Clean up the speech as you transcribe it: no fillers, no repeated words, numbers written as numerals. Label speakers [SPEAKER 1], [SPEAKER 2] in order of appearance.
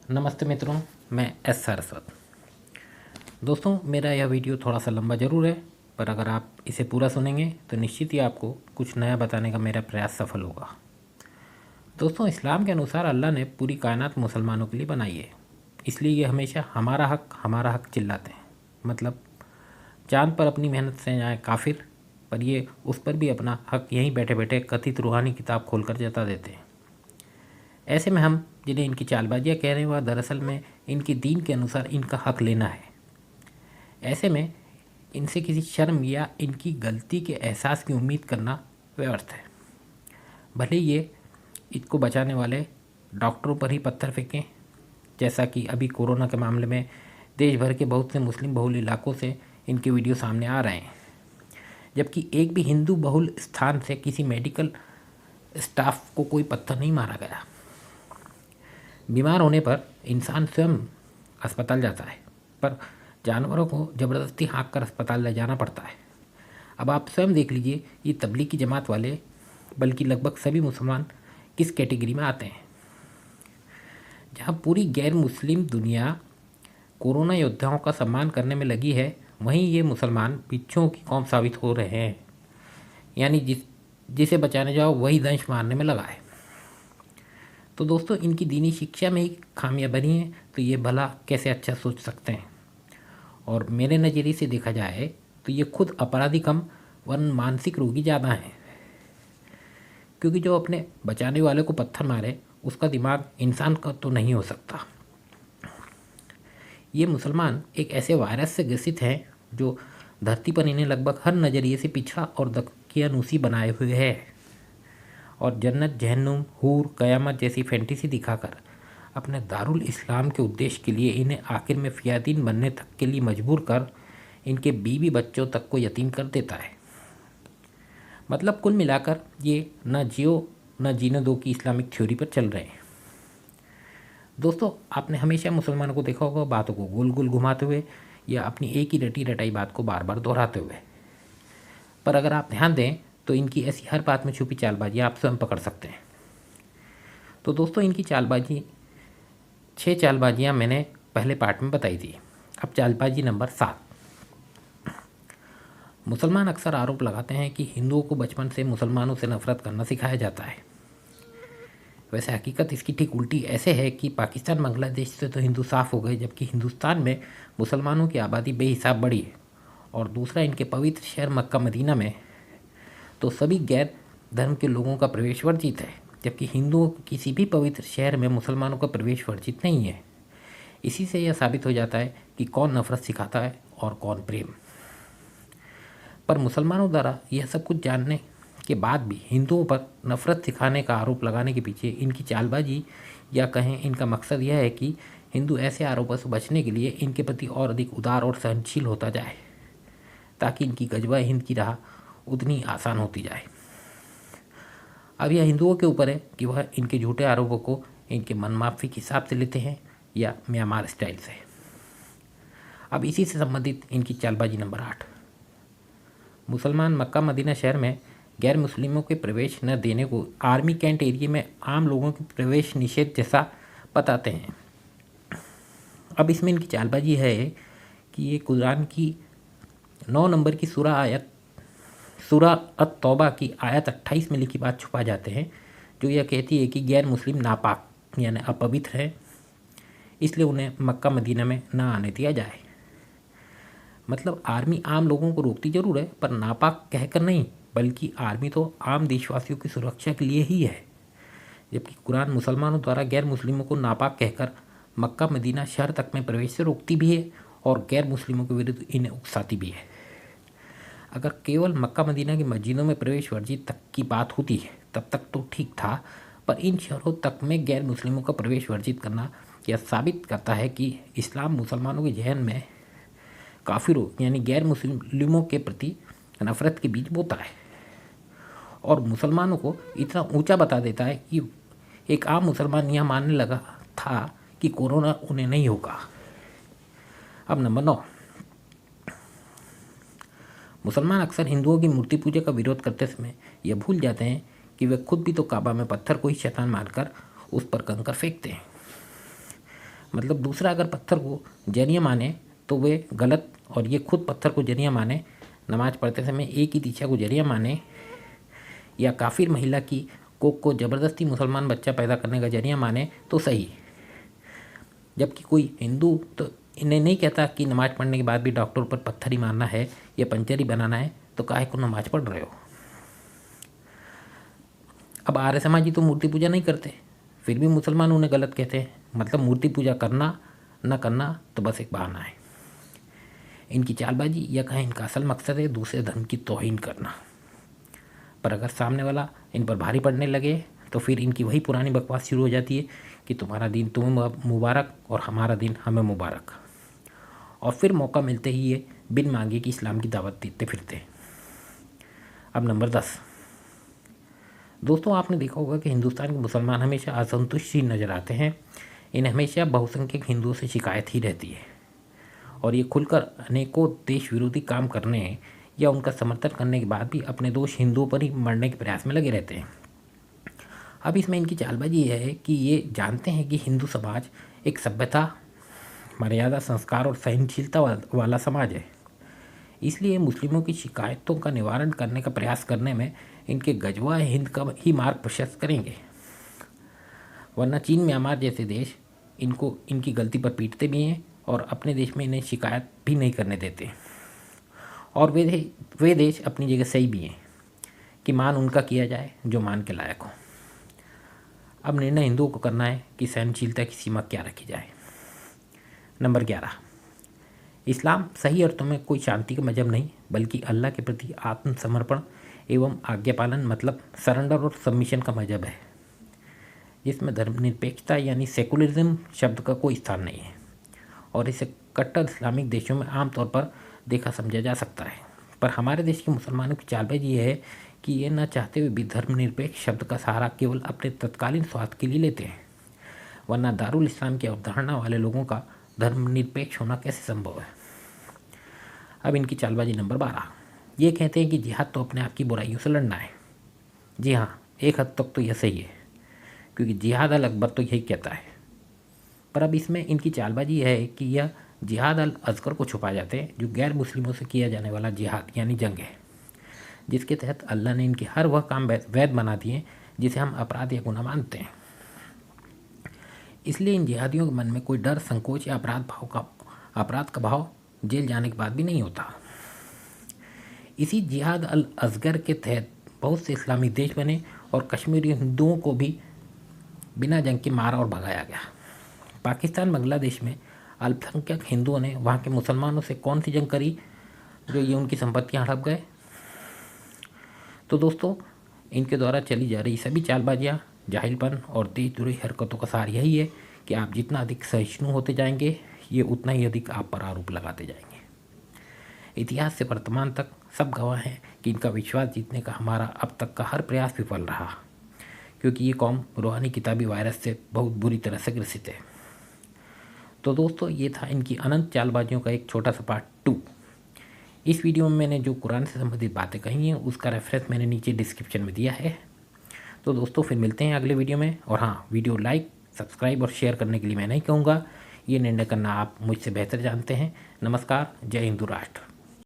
[SPEAKER 1] नमस्ते मित्रों, मैं एस सारस्वत। दोस्तों, मेरा यह वीडियो थोड़ा सा लंबा ज़रूर है, पर अगर आप इसे पूरा सुनेंगे तो निश्चित ही आपको कुछ नया बताने का मेरा प्रयास सफल होगा। दोस्तों, इस्लाम के अनुसार अल्लाह ने पूरी कायनात मुसलमानों के लिए बनाई है, इसलिए ये हमेशा हमारा हक चिल्लाते हैं। मतलब चाँद पर अपनी मेहनत से जाए काफिर, पर ये उस पर भी अपना हक यहीं बैठे बैठे कथित रूहानी किताब खोलकर जता देते हैं। ऐसे में हम जिन्हें इनकी चालबाजियाँ कह रहे हैं वह दरअसल में इनकी दीन के अनुसार इनका हक लेना है। ऐसे में इनसे किसी शर्म या इनकी गलती के एहसास की उम्मीद करना व्यर्थ है। भले ये इसको बचाने वाले डॉक्टरों पर ही पत्थर फेंकें, जैसा कि अभी कोरोना के मामले में देश भर के बहुत से मुस्लिम बहुल इलाकों से इनके वीडियो सामने आ रहे हैं, जबकि एक भी हिंदू बहुल स्थान से किसी मेडिकल स्टाफ को कोई पत्थर नहीं मारा गया। बीमार होने पर इंसान स्वयं अस्पताल जाता है, पर जानवरों को ज़बरदस्ती हाँक कर अस्पताल ले जाना पड़ता है। अब आप स्वयं देख लीजिए, ये तबलीग की जमात वाले बल्कि लगभग सभी मुसलमान किस कैटेगरी में आते हैं। जहाँ पूरी गैर मुस्लिम दुनिया कोरोना योद्धाओं का सम्मान करने में लगी है, वहीं ये मुसलमान बिच्छुओं की कौम साबित हो रहे हैं। यानी जिसे बचाने जाओ वही दंश मारने में लगा है। तो दोस्तों, इनकी दीनी शिक्षा में ही खामियां बनी हैं, तो ये भला कैसे अच्छा सोच सकते हैं। और मेरे नज़रिए से देखा जाए तो ये खुद अपराधी कम वरन मानसिक रोगी ज़्यादा हैं, क्योंकि जो अपने बचाने वाले को पत्थर मारे उसका दिमाग इंसान का तो नहीं हो सकता। ये मुसलमान एक ऐसे वायरस से ग्रसित हैं जो धरती पर इन्हें लगभग हर नज़रिए से पिछड़ा और दकियानूसी बनाए हुए है, और जन्नत, जहन्नुम, हूर, कयामत जैसी फैंटेसी दिखाकर अपने दारुल इस्लाम के उद्देश्य के लिए इन्हें आखिर में फ़ियादीन बनने तक के लिए मजबूर कर इनके बीवी बच्चों तक को यतीम कर देता है। मतलब कुल मिलाकर ये न जियो न जीने दो की इस्लामिक थ्योरी पर चल रहे हैं। दोस्तों, आपने हमेशा मुसलमानों को देखा होगा बातों को गोल गोल घुमाते हुए या अपनी एक ही रटी रटाई बात को बार बार दोहराते हुए। पर अगर आप ध्यान दें तो इनकी ऐसी हर बात में छुपी चालबाजी आप स्वयं पकड़ सकते हैं। तो दोस्तों, इनकी चालबाजी 6 चालबाजियाँ मैंने पहले पार्ट में बताई थी। अब चालबाजी नंबर 7। मुसलमान अक्सर आरोप लगाते हैं कि हिंदुओं को बचपन से मुसलमानों से नफरत करना सिखाया जाता है। वैसे हकीकत इसकी ठीक उल्टी ऐसे है कि पाकिस्तान, बांग्लादेश से तो हिंदू साफ हो गए, जबकि हिंदुस्तान में मुसलमानों की आबादी बेहिसाब बढ़ी है। और दूसरा, इनके पवित्र शहर मक्का मदीना में तो सभी गैर धर्म के लोगों का प्रवेश वर्जित है, जबकि हिंदुओं के किसी भी पवित्र शहर में मुसलमानों का प्रवेश वर्जित नहीं है। इसी से यह साबित हो जाता है कि कौन नफरत सिखाता है और कौन प्रेम। पर मुसलमानों द्वारा यह सब कुछ जानने के बाद भी हिंदुओं पर नफरत सिखाने का आरोप लगाने के पीछे इनकी चालबाजी या कहें इनका मकसद यह है कि हिंदू ऐसे आरोपों से बचने के लिए इनके प्रति और अधिक उदार और सहनशील होता जाए, ताकि इनकी गजवा हिंद की राह उतनी आसान होती जाए। अब यह हिंदुओं के ऊपर है कि वह इनके झूठे आरोपों को इनके मनमाफी के हिसाब से लेते हैं या म्यांमार स्टाइल से। अब इसी से संबंधित इनकी चालबाजी नंबर 8। मुसलमान मक्का मदीना शहर में गैर मुस्लिमों के प्रवेश न देने को आर्मी कैंट एरिया में आम लोगों के प्रवेश निषेध जैसा बताते हैं। अब इसमें इनकी चालबाजी है कि ये कुरान की 9 नंबर की सूरा अत-तौबा की आयत 28 में लिखी बात छुपा जाते हैं, जो यह कहती है कि गैर मुस्लिम नापाक यानी अपवित्र है, इसलिए उन्हें मक्का मदीना में ना आने दिया जाए। मतलब आर्मी आम लोगों को रोकती जरूर है, पर नापाक कहकर नहीं, बल्कि आर्मी तो आम देशवासियों की सुरक्षा के लिए ही है, जबकि कुरान मुसलमानों द्वारा गैर मुस्लिमों को नापाक कहकर मक्का मदीना शहर तक में प्रवेश से रोकती भी है और गैर मुस्लिमों के विरुद्ध इन्हें उकसाती भी है। अगर केवल मक्का मदीना की मस्जिदों में प्रवेश वर्जित तक की बात होती है तब तक तो ठीक था, पर इन शहरों तक में गैर मुस्लिमों का प्रवेश वर्जित करना यह साबित करता है कि इस्लाम मुसलमानों के जहन में काफिरों यानी गैर मुस्लिमों के प्रति नफरत के बीज बोता है और मुसलमानों को इतना ऊंचा बता देता है कि एक आम मुसलमान यह मानने लगा था कि कोरोना उन्हें नहीं होगा। अब नंबर 9। मुसलमान अक्सर हिंदुओं की मूर्ति पूजा का विरोध करते समय यह भूल जाते हैं कि वे खुद भी तो काबा में पत्थर को ही शैतान मानकर उस पर कंकर फेंकते हैं। मतलब दूसरा अगर पत्थर को जरिया माने तो वे गलत, और ये खुद पत्थर को जरिया माने, नमाज पढ़ते समय एक ही दिशा को जरिया माने, या काफिर महिला की कोख को ज़बरदस्ती मुसलमान बच्चा पैदा करने का जरिया माने तो सही। जबकि कोई हिंदू तो इन्हें नहीं कहता कि नमाज पढ़ने के बाद भी डॉक्टर पर पत्थर ही मारना है या पंचर ही बनाना है, तो काहे को नमाज पढ़ रहे हो। अब आर्य समाजी तो मूर्ति पूजा नहीं करते, फिर भी मुसलमान उन्हें गलत कहते हैं। मतलब मूर्ति पूजा करना न करना तो बस एक बहाना है। इनकी चालबाजी या कहें इनका असल मकसद है दूसरे धर्म की तौहीन करना। पर अगर सामने वाला इन पर भारी पड़ने लगे तो फिर इनकी वही पुरानी बकवास शुरू हो जाती है कि तुम्हारा दिन तुम्हें मुबारक और हमारा दिन हमें मुबारक। और फिर मौका मिलते ही ये बिन मांगे की इस्लाम की दावत देते फिरते। अब नंबर 10। दोस्तों, आपने देखा होगा कि हिंदुस्तान के मुसलमान हमेशा असंतुष्ट ही नज़र आते हैं। इन्हें हमेशा बहुसंख्यक हिंदुओं से शिकायत ही रहती है और ये खुलकर अनेकों देश विरोधी काम करने या उनका समर्थन करने के बाद भी अपने दोष हिंदुओं पर ही मरने के प्रयास में लगे रहते हैं। अब इसमें इनकी चालबाजी यह है कि ये जानते हैं कि हिंदू समाज एक सभ्यता, मर्यादा, संस्कार और सहनशीलता वाला समाज है, इसलिए मुस्लिमों की शिकायतों का निवारण करने का प्रयास करने में इनके गजवा हिंद का ही मार्ग प्रशस्त करेंगे। वरना चीन, म्यांमार जैसे देश इनको इनकी गलती पर पीटते भी हैं और अपने देश में इन्हें शिकायत भी नहीं करने देते। और वे देश अपनी जगह सही भी हैं कि मान उनका किया जाए जो मान के लायक हो। अब निर्णय हिंदुओं को करना है कि सहनशीलता की सीमा क्या रखी जाए। नंबर 11। इस्लाम सही अर्थों में कोई शांति का मजहब नहीं, बल्कि अल्लाह के प्रति आत्मसमर्पण एवं आज्ञा पालन मतलब सरेंडर और सबमिशन का मजहब है, जिसमें धर्मनिरपेक्षता यानी सेकुलरिज्म शब्द का कोई स्थान नहीं है। और इसे कट्टर इस्लामिक देशों में आमतौर पर देखा समझा जा सकता है। पर हमारे देश के मुसलमानों की चालबाजी ये है कि ये न चाहते हुए भी धर्मनिरपेक्ष शब्द का सहारा केवल अपने तत्कालीन स्वार्थ के लिए लेते हैं। वरना दारुल इस्लाम की अवधारणा वाले लोगों का धर्मनिरपेक्ष होना कैसे संभव है। अब इनकी चालबाजी नंबर 12। ये कहते हैं कि जिहाद तो अपने आप की बुराइयों से लड़ना है। जी हाँ, एक हद तक तो यह सही है, क्योंकि जिहाद अल अकबर तो यही कहता है। पर अब इसमें इनकी चालबाजी यह है कि यह जिहाद अल असगर को छुपा जाते हैं, जो गैर मुस्लिमों से किया जाने वाला जिहाद यानी जंग है, जिसके तहत अल्लाह ने इनके हर वह काम वैध बना दिए जिसे हम अपराध या गुनाह मानते हैं। इसलिए इन जिहादियों के मन में कोई डर, संकोच या अपराध का भाव जेल जाने के बाद भी नहीं होता। इसी जिहाद अल असगर के तहत बहुत से इस्लामी देश बने और कश्मीरी हिंदुओं को भी बिना जंग के मारा और भगाया गया। पाकिस्तान, बांग्लादेश में अल्पसंख्यक हिंदुओं ने वहाँ के मुसलमानों से कौन सी जंग करी जो ये उनकी संपत्तियाँ हड़प गए। तो दोस्तों, इनके द्वारा चली जा रही सभी चालबाजियाँ, जाहिलपन और देशद्रोही हरकतों का सार यही है कि आप जितना अधिक सहिष्णु होते जाएंगे, ये उतना ही अधिक आप पर आरोप लगाते जाएंगे। इतिहास से वर्तमान तक सब गवाह हैं कि इनका विश्वास जीतने का हमारा अब तक का हर प्रयास विफल रहा, क्योंकि ये कौम रूहानी किताबी वायरस से बहुत बुरी तरह से ग्रसित है। तो दोस्तों, ये था इनकी अनंत चालबाजियों का एक छोटा सा पार्ट 2। इस वीडियो में मैंने जो कुरान से संबंधित बातें कही हैं उसका रेफरेंस मैंने नीचे डिस्क्रिप्शन में दिया है। तो दोस्तों, फिर मिलते हैं अगले वीडियो में। और हाँ, वीडियो लाइक, सब्सक्राइब और शेयर करने के लिए मैं नहीं कहूँगा, ये निर्णय करना आप मुझसे बेहतर जानते हैं। नमस्कार, जय हिंदू राष्ट्र।